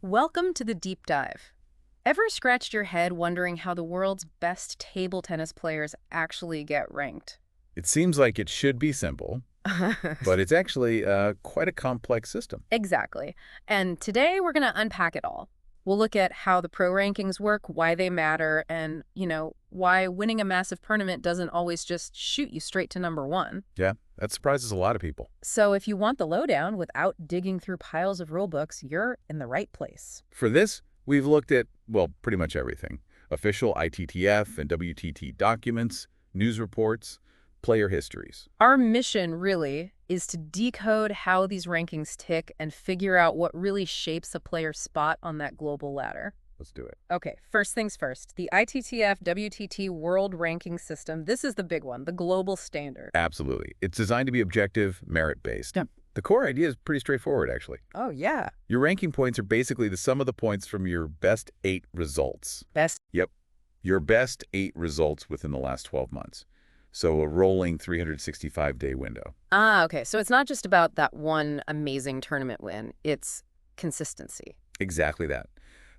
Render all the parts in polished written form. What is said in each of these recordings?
Welcome to the deep dive. Ever scratched your head wondering how the world's best table tennis players actually get ranked? It seems like it should be simple, but it's actually quite a complex system. Exactly. And today we're going to unpack it all. We'll look at how the pro rankings work, why they matter, and, why winning a massive tournament doesn't always just shoot you straight to number one. Yeah, that surprises a lot of people. So if you want the lowdown without digging through piles of rulebooks, you're in the right place. For this, we've looked at, well, pretty much everything. Official ITTF and WTT documents, news reports, player histories. Our mission, really, is to decode how these rankings tick and figure out what really shapes a player's spot on that global ladder. Let's do it. Okay, first things first. The ITTF WTT World Ranking System, this is the big one, the global standard. Absolutely. It's designed to be objective, merit-based. Yeah. The core idea is pretty straightforward, actually. Oh, yeah. Your ranking points are basically the sum of the points from your best 8 results. Best. Yep. Your best 8 results within the last 12 months. So a rolling 365-day window. Ah, okay. So it's not just about that one amazing tournament win. It's consistency. Exactly that.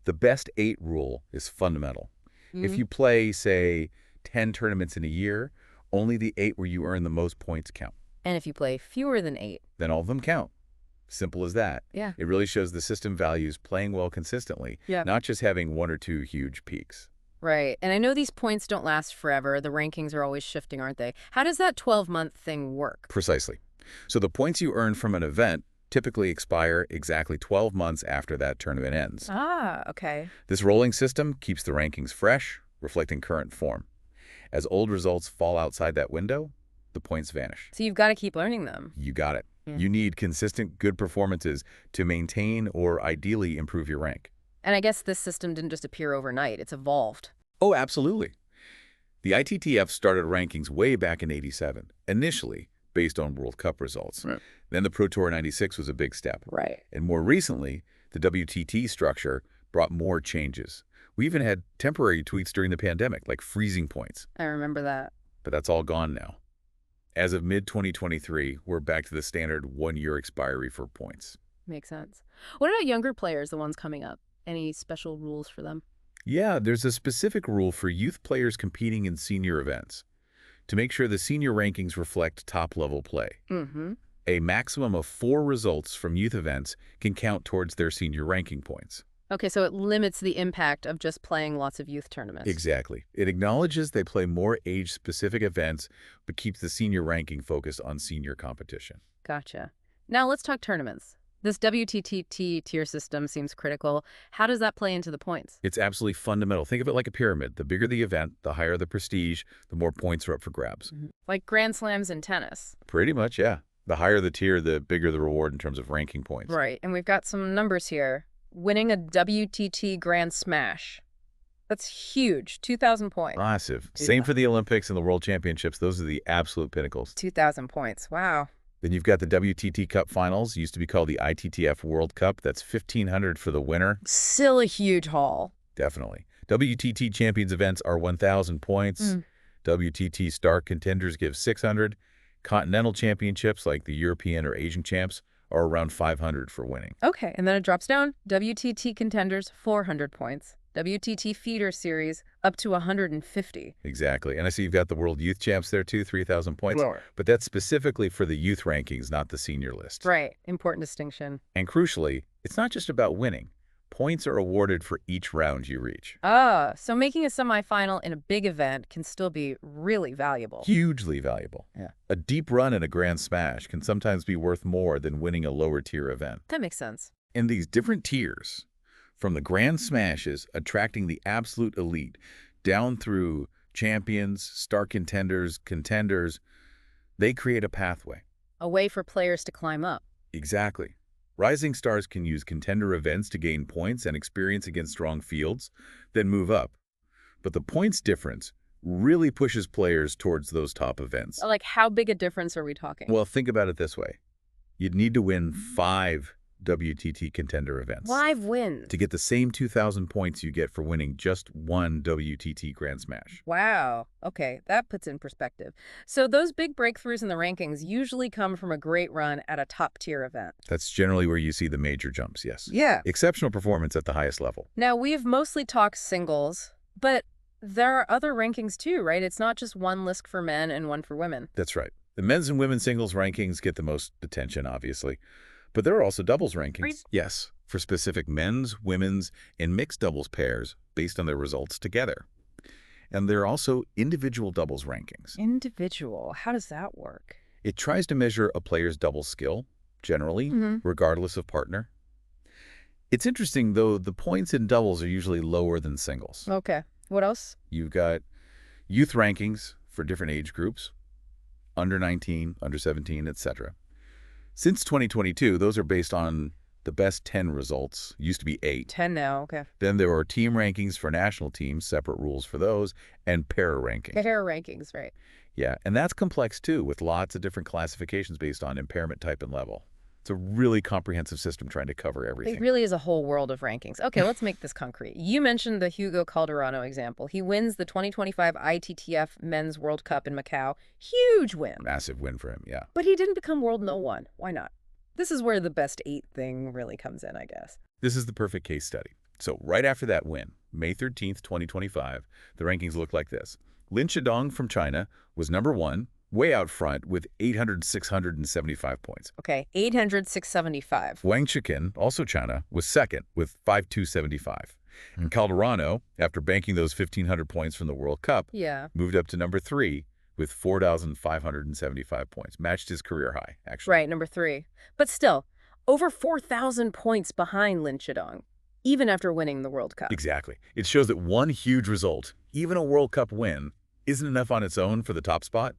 The best 8 rule is fundamental. If you play, say, 10 tournaments in a year, only the 8 where you earn the most points count. And if you play fewer than 8. Then all of them count. Simple as that. Yeah. It really shows the system values playing well consistently, Yeah. not just having 1 or 2 huge peaks. Right. And I know these points don't last forever. The rankings are always shifting, aren't they? How does that 12-month thing work? Precisely. So the points you earn from an event typically expire exactly 12 months after that tournament ends. Ah, okay. This rolling system keeps the rankings fresh, reflecting current form. As old results fall outside that window, the points vanish. So you've got to keep learning them. You got it. Yeah. You need consistent good performances to maintain or ideally improve your rank. And I guess this system didn't just appear overnight. It's evolved. Oh, absolutely. The ITTF started rankings way back in '87, initially based on World Cup results. Right. Then the Pro Tour '96 was a big step. Right. And more recently, the WTT structure brought more changes. We even had temporary tweaks during the pandemic, like freezing points. I remember that. But that's all gone now. As of mid-2023, we're back to the standard 1-year expiry for points. Makes sense. What about younger players, the ones coming up? Any special rules for them? Yeah, there's a specific rule for youth players competing in senior events to make sure the senior rankings reflect top-level play. Mm-hmm. A maximum of 4 results from youth events can count towards their senior ranking points. Okay, so it limits the impact of just playing lots of youth tournaments. Exactly. It acknowledges they play more age-specific events, but keeps the senior ranking focused on senior competition. Gotcha. Now let's talk tournaments. This WTTT tier system seems critical. How does that play into the points? It's absolutely fundamental. Think of it like a pyramid. The bigger the event, the higher the prestige, the more points are up for grabs. Like Grand Slams in tennis. Pretty much, yeah. The higher the tier, the bigger the reward in terms of ranking points. Right, and we've got some numbers here. Winning a WTT Grand Smash. That's huge. 2,000 points. Massive. Same for the Olympics and the World Championships. Those are the absolute pinnacles. 2,000 points. Wow. Then you've got the WTT Cup Finals, used to be called the ITTF World Cup. That's $1,500 for the winner. Still a huge haul. Definitely. WTT Champions events are 1,000 points. WTT Star Contenders give 600. Continental Championships, like the European or Asian champs, are around 500 for winning. Okay, and then it drops down. WTT Contenders, 400 points. WTT Feeder Series, up to 150. Exactly. And I see you've got the World Youth Champs there, too, 3,000 points. Lower. But that's specifically for the youth rankings, not the senior list. Right, important distinction. And crucially, it's not just about winning. Points are awarded for each round you reach. Ah, so making a semifinal in a big event can still be really valuable. Hugely valuable. Yeah. A deep run in a Grand Smash can sometimes be worth more than winning a lower-tier event. That makes sense. In these different tiers, from the Grand Smashes attracting the absolute elite, down through champions, star contenders, they create a pathway. A way for players to climb up. Exactly. Rising stars can use contender events to gain points and experience against strong fields, then move up. But the points difference really pushes players towards those top events. Like, how big a difference are we talking? Well, think about it this way. You'd need to win 5 WTT contender events 5 wins. to get the same 2,000 points you get for winning just one WTT Grand Smash. Wow. Okay, that puts in perspective. So those big breakthroughs in the rankings usually come from a great run at a top-tier event. That's generally where you see the major jumps, yes. Yeah. Exceptional performance at the highest level. Now, we've mostly talked singles, but there are other rankings too, right? It's not just one list for men and one for women. That's right. The men's and women's singles rankings get the most attention, obviously. But there are also doubles rankings. Right. Yes, for specific men's, women's, and mixed doubles pairs based on their results together. And there are also individual doubles rankings. Individual. How does that work? It tries to measure a player's double skill, generally, regardless of partner. It's interesting, though, the points in doubles are usually lower than singles. Okay. What else? You've got youth rankings for different age groups, under 19, under 17, etc. Since 2022, those are based on the best 10 results. Used to be 8. 10 now. Okay. Then there are team rankings for national teams, separate rules for those, and pair rankings. Pair rankings, right. Yeah, and that's complex too, with lots of different classifications based on impairment type and level. It's a really comprehensive system trying to cover everything. It really is a whole world of rankings. Okay, let's make this concrete. You mentioned the Hugo Calderano example. He wins the 2025 ITTF Men's World Cup in Macau. Huge win. Massive win for him, yeah. But he didn't become world no one. Why not? This is where the best 8 thing really comes in, I guess. This is the perfect case study. So right after that win, May 13th, 2025, the rankings look like this. Lin Shidong from China was number 1, way out front with 675 points. Okay, 800, 675. Wang Shiqin, also China, was second with 5,275. And Calderano, after banking those 1,500 points from the World Cup, moved up to number 3 with 4,575 points. Matched his career high, actually. Right, number 3. But still, over 4,000 points behind Lin Shidong, even after winning the World Cup. Exactly. It shows that one huge result, even a World Cup win, isn't enough on its own for the top spot.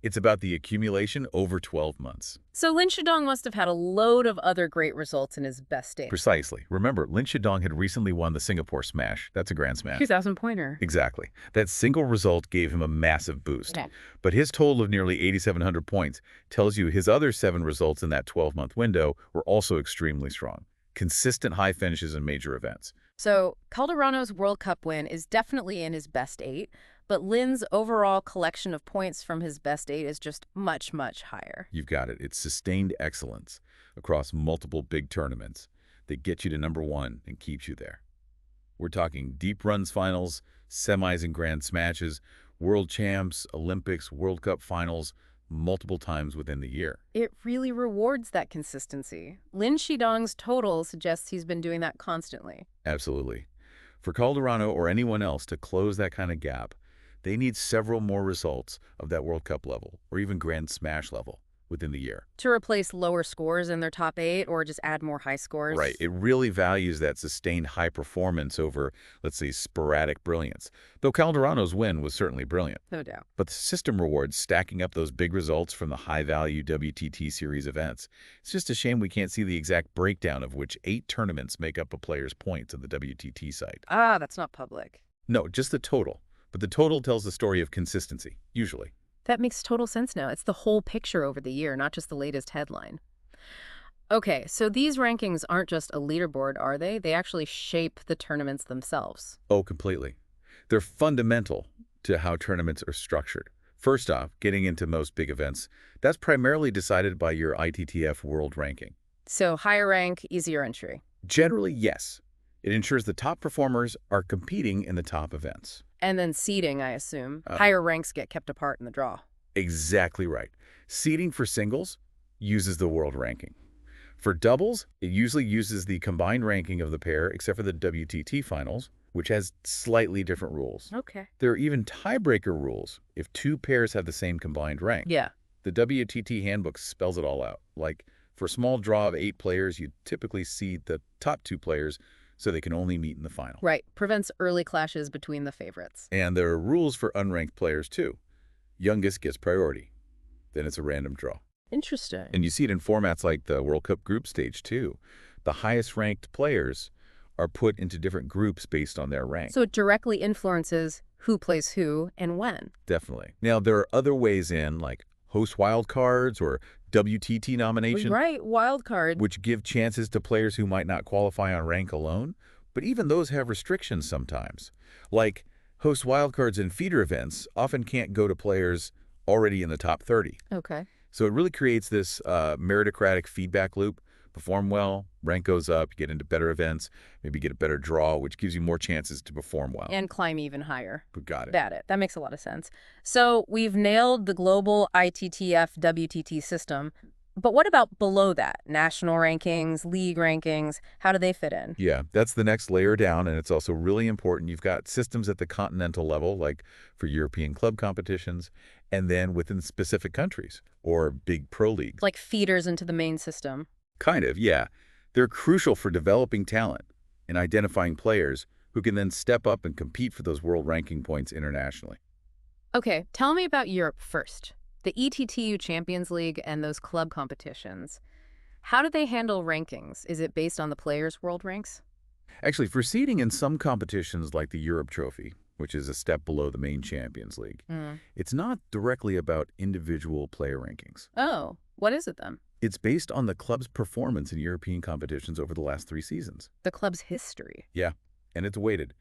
It's about the accumulation over 12 months. So Lin Shidong must have had a load of other great results in his best days. Precisely. Remember, Lin Shidong had recently won the Singapore Smash. That's a Grand Smash. 2,000-pointer. Exactly. That single result gave him a massive boost. Okay. But his total of nearly 8,700 points tells you his other 7 results in that 12-month window were also extremely strong. Consistent high finishes in major events. So Calderano's World Cup win is definitely in his best 8, but Lin's overall collection of points from his best 8 is just much, much higher. You've got it. It's sustained excellence across multiple big tournaments that get you to number 1 and keeps you there. We're talking deep runs finals, semis and grand smashes, world champs, Olympics, World Cup finals, multiple times within the year. It really rewards that consistency. Lin Shidong's total suggests he's been doing that constantly. Absolutely. For Calderano or anyone else to close that kind of gap, they need several more results of that World Cup level or even Grand Smash level within the year. To replace lower scores in their top 8 or just add more high scores? Right. It really values that sustained high performance over, let's say, sporadic brilliance. Though Calderano's win was certainly brilliant. No doubt. But the system rewards stacking up those big results from the high-value WTT series events. It's just a shame we can't see the exact breakdown of which 8 tournaments make up a player's points on the WTT site. Ah, that's not public. No, just the total. But the total tells the story of consistency, usually. That makes total sense now. It's the whole picture over the year, not just the latest headline. Okay, so these rankings aren't just a leaderboard, are they? They actually shape the tournaments themselves. Oh, completely. They're fundamental to how tournaments are structured. First off, getting into most big events, that's primarily decided by your ITTF world ranking. So higher rank, easier entry. Generally, yes. It ensures the top performers are competing in the top events. And then seeding, I assume. Higher ranks get kept apart in the draw. Exactly right. Seeding for singles uses the world ranking. For doubles, it usually uses the combined ranking of the pair, except for the WTT finals, which has slightly different rules. Okay. There are even tiebreaker rules if 2 pairs have the same combined rank. Yeah. The WTT handbook spells it all out. Like, for a small draw of 8 players, you typically seed the top 2 players so they can only meet in the final. Right. Prevents early clashes between the favorites. And there are rules for unranked players, too. Youngest gets priority. Then it's a random draw. Interesting. And you see it in formats like the World Cup group stage, too. The highest ranked players are put into different groups based on their rank. So it directly influences who plays who and when. Definitely. Now, there are other ways in, like host wildcards or WTT nomination, Right, wild card. which give chances to players who might not qualify on rank alone. But even those have restrictions sometimes. Like, host wildcards and feeder events often can't go to players already in the top 30. Okay. So it really creates this meritocratic feedback loop. Perform well, rank goes up, you get into better events, maybe get a better draw, which gives you more chances to perform well. And climb even higher. Got it. Got it. That makes a lot of sense. So we've nailed the global ITTF WTT system. But what about below that? National rankings, league rankings, how do they fit in? Yeah, that's the next layer down, and it's also really important. You've got systems at the continental level, like for European club competitions, and then within specific countries or big pro leagues. Like feeders into the main system. Kind of, yeah. They're crucial for developing talent and identifying players who can then step up and compete for those world ranking points internationally. Okay, tell me about Europe first. The ETTU Champions League and those club competitions. How do they handle rankings? Is it based on the players' world ranks? Actually, for seeding in some competitions like the Europe Trophy, which is a step below the main Champions League, it's not directly about individual player rankings. Oh, what is it then? It's based on the club's performance in European competitions over the last 3 seasons. The club's history. Yeah, and it's weighted.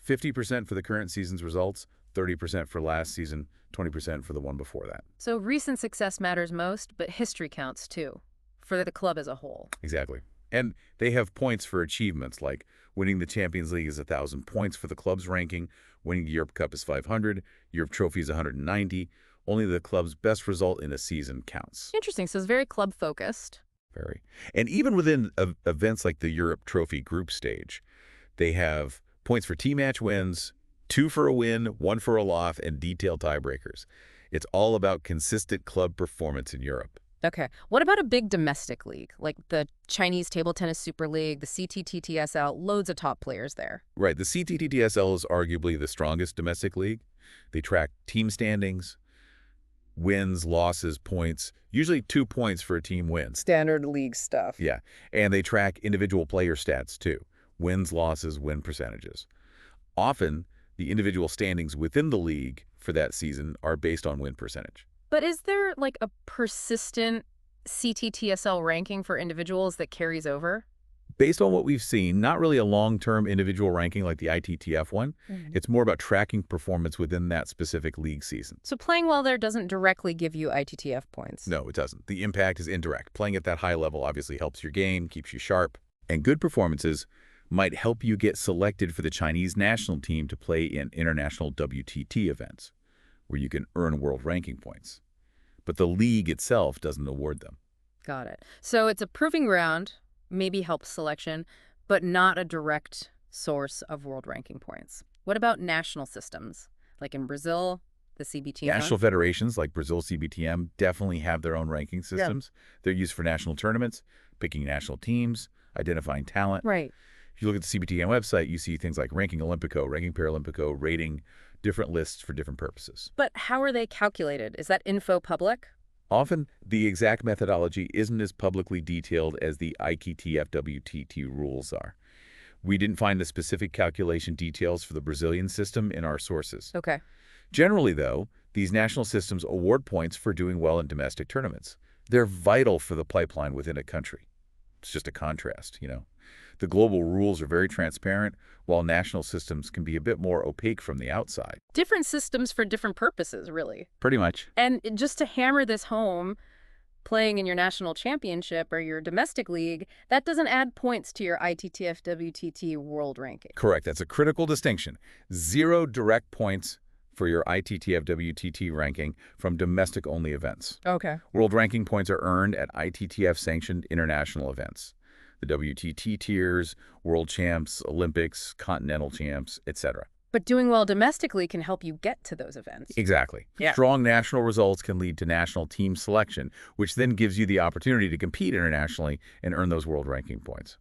50% for the current season's results, 30% for last season, 20% for the one before that. So recent success matters most, but history counts too, for the club as a whole. Exactly. And they have points for achievements, like winning the Champions League is 1,000 points for the club's ranking, winning the Europe Cup is 500, Europe Trophy is 190. Only the club's best result in a season counts. Interesting. So it's very club-focused. Very. And even within events like the Europe Trophy group stage, they have points for team match wins, 2 for a win, 1 for a loss, and detailed tiebreakers. It's all about consistent club performance in Europe. Okay. What about a big domestic league, like the Chinese Table Tennis Super League, the CTTSL, loads of top players there? Right. The CTTSL is arguably the strongest domestic league. They track team standings, wins, losses, points, usually 2 points for a team wins. Standard league stuff. Yeah, and they track individual player stats too, wins, losses, win percentages. Often, the individual standings within the league for that season are based on win percentage. But is there like a persistent CTTSL ranking for individuals that carries over? Based on what we've seen, not really a long-term individual ranking like the ITTF one. It's more about tracking performance within that specific league season. So playing well there doesn't directly give you ITTF points. No, it doesn't. The impact is indirect. Playing at that high level obviously helps your game, keeps you sharp, and good performances might help you get selected for the Chinese national team to play in international WTT events, where you can earn world ranking points. But the league itself doesn't award them. Got it. So it's a proving ground, maybe helps selection, but not a direct source of world ranking points. What about national systems? Like in Brazil, the CBTM? National federations like Brazil CBTM definitely have their own ranking systems. They're used for national tournaments, picking national teams, identifying talent. Right. If you look at the CBTM website, you see things like Ranking Olympico, Ranking Paralympico, rating different lists for different purposes. But how are they calculated? Is that info public? Often, the exact methodology isn't as publicly detailed as the ITTF WTT rules are. We didn't find the specific calculation details for the Brazilian system in our sources. Okay. Generally, though, these national systems award points for doing well in domestic tournaments. They're vital for the pipeline within a country. It's just a contrast, you know. The global rules are very transparent, while national systems can be a bit more opaque from the outside. Different systems for different purposes, really. Pretty much. And just to hammer this home, playing in your national championship or your domestic league, that doesn't add points to your ITTF WTT world ranking. Correct. That's a critical distinction. 0 direct points for your ITTF WTT ranking from domestic-only events. Okay. World ranking points are earned at ITTF-sanctioned international events. The WTT tiers, world champs, Olympics, continental champs, etc. But doing well domestically can help you get to those events. Exactly. Yeah. Strong national results can lead to national team selection, which then gives you the opportunity to compete internationally and earn those world ranking points.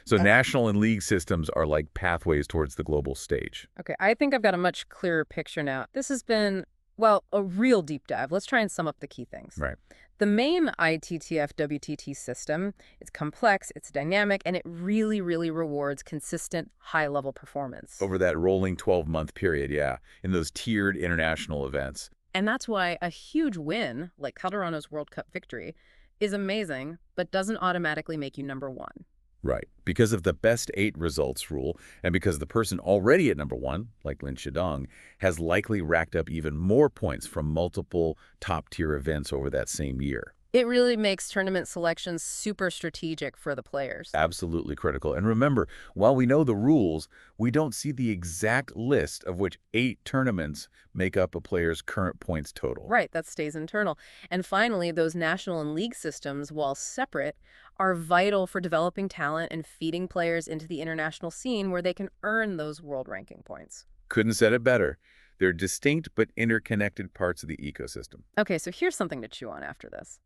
So national and league systems are like pathways towards the global stage. Okay, I think I've got a much clearer picture now. This has been, well, a real deep dive. Let's try and sum up the key things. Right. The main ITTF WTT system, it's complex, it's dynamic, and it really, really rewards consistent high-level performance. Over that rolling 12-month period, yeah, in those tiered international events. And that's why a huge win, like Calderono's World Cup victory, is amazing, but doesn't automatically make you number one. Right. Because of the best 8 results rule, and because the person already at number 1, like Lin Shidong, has likely racked up even more points from multiple top-tier events over that same year. It really makes tournament selections super strategic for the players. Absolutely critical. And remember, while we know the rules, we don't see the exact list of which 8 tournaments make up a player's current points total. Right, that stays internal. And finally, those national and league systems, while separate, are vital for developing talent and feeding players into the international scene where they can earn those world ranking points. Couldn't said it better. They're distinct but interconnected parts of the ecosystem. Okay, so here's something to chew on after this.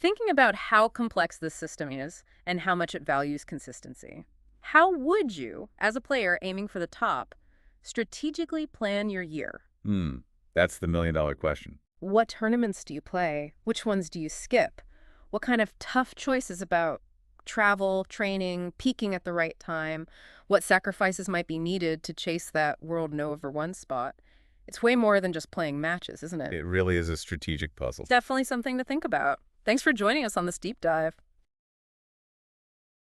Thinking about how complex this system is and how much it values consistency, how would you, as a player aiming for the top, strategically plan your year? Hmm, that's the million-dollar question. What tournaments do you play? Which ones do you skip? What kind of tough choices about travel, training, peaking at the right time? What sacrifices might be needed to chase that world #1 spot? It's way more than just playing matches, isn't it? It really is a strategic puzzle. Definitely something to think about. Thanks for joining us on this deep dive.